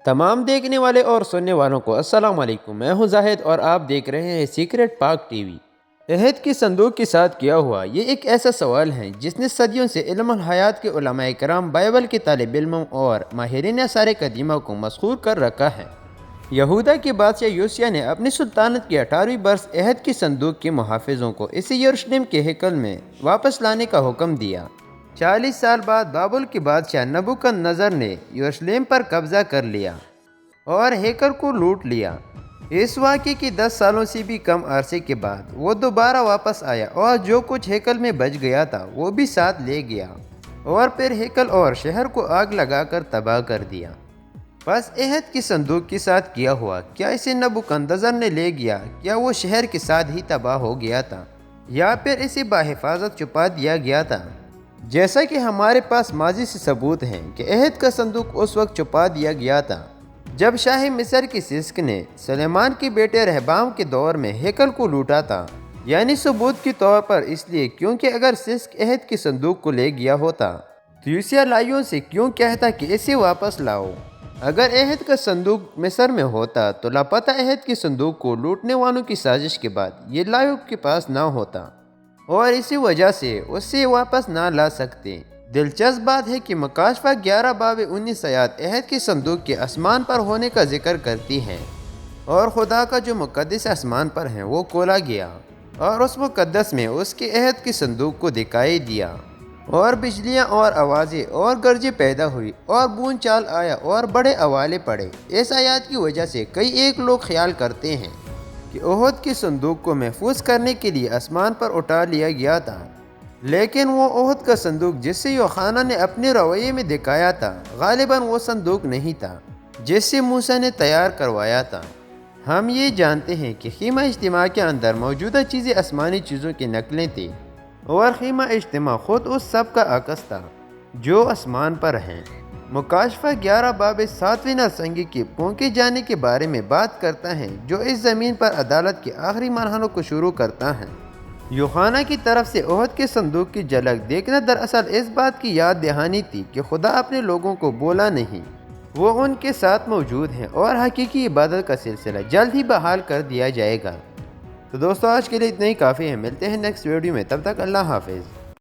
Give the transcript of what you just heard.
تمام دیکھنے والے اور سننے والوں کو السلام علیکم۔ میں ہوں زاہد اور آپ دیکھ رہے ہیں سیکرٹ پاک ٹی وی۔ عہد کی صندوق کے ساتھ کیا ہوا، یہ ایک ایسا سوال ہے جس نے صدیوں سے علم الحیات کے علماء کرام، بائبل کے طالب علموں اور ماہرین آثار قدیمہ کو مسحور کر رکھا ہے۔ یہودا کے بادشاہ یوسیہ نے اپنی سلطنت کی 18ویں برس عہد کی صندوق کے محافظوں کو اسے یروشلم کے ہیکل میں واپس لانے کا حکم دیا۔ 40 سال بعد بابل کے بادشاہ نبوکدنضر نے یروشلم پر قبضہ کر لیا اور ہیکل کو لوٹ لیا۔ اس واقعے کے 10 سالوں سے بھی کم عرصے کے بعد وہ دوبارہ واپس آیا اور جو کچھ ہیکل میں بچ گیا تھا وہ بھی ساتھ لے گیا اور پھر ہیکل اور شہر کو آگ لگا کر تباہ کر دیا۔ بس عہد کی صندوق کے ساتھ کیا ہوا، کیا اسے نبوکدنضر نے لے گیا؟ کیا وہ شہر کے ساتھ ہی تباہ ہو گیا تھا یا پھر اسے بحفاظت چھپا دیا گیا تھا؟ جیسا کہ ہمارے پاس ماضی سے ثبوت ہیں کہ عہد کا صندوق اس وقت چھپا دیا گیا تھا جب شاہ مصر کی سسک نے سلیمان کے بیٹے رہبام کے دور میں ہیکل کو لوٹا تھا۔ یعنی ثبوت کے طور پر اس لیے کیونکہ اگر سسک عہد کی صندوق کو لے گیا ہوتا تو یوسیہ لائیوں سے کیوں کہتا کہ اسے واپس لاؤ؟ اگر عہد کا صندوق مصر میں ہوتا تو لاپتہ عہد کی صندوق کو لوٹنے والوں کی سازش کے بعد یہ لائیو کے پاس نہ ہوتا اور اسی وجہ سے اسے واپس نہ لا سکتے۔ دلچسپ بات ہے کہ مکاشفہ 11 باب 19 آیات عہد کی صندوق کے آسمان پر ہونے کا ذکر کرتی ہیں اور خدا کا جو مقدس آسمان پر ہے وہ کھولا گیا اور اس مقدس میں اس کے عہد کی صندوق کو دکھائی دیا اور بجلیاں اور آوازیں اور گرجیں پیدا ہوئی اور بون چال آیا اور بڑے اوالے پڑے۔ اس آیات کی وجہ سے کئی ایک لوگ خیال کرتے ہیں کہ عہد کی صندوق کو محفوظ کرنے کے لیے آسمان پر اٹھا لیا گیا تھا، لیکن وہ عہد کا صندوق جس سے یوحنا نے اپنے رویے میں دکھایا تھا غالباً وہ صندوق نہیں تھا جس سے موسیٰ نے تیار کروایا تھا۔ ہم یہ جانتے ہیں کہ خیمہ اجتماع کے اندر موجودہ چیزیں آسمانی چیزوں کی نقلیں تھیں اور خیمہ اجتماع خود اس سب کا عکس تھا جو آسمان پر ہیں۔ مکاشفہ 11 باب 7ویں نرسنگی کے پھونکے جانے کے بارے میں بات کرتا ہے جو اس زمین پر عدالت کے آخری مرحلوں کو شروع کرتا ہے۔ یوحنا کی طرف سے عہد کے صندوق کی جھلک دیکھنا دراصل اس بات کی یاد دہانی تھی کہ خدا اپنے لوگوں کو بولا نہیں، وہ ان کے ساتھ موجود ہیں اور حقیقی عبادت کا سلسلہ جلد ہی بحال کر دیا جائے گا۔ تو دوستو آج کے لیے اتنا ہی کافی ہے، ملتے ہیں نیکسٹ ویڈیو میں، تب تک اللہ حافظ۔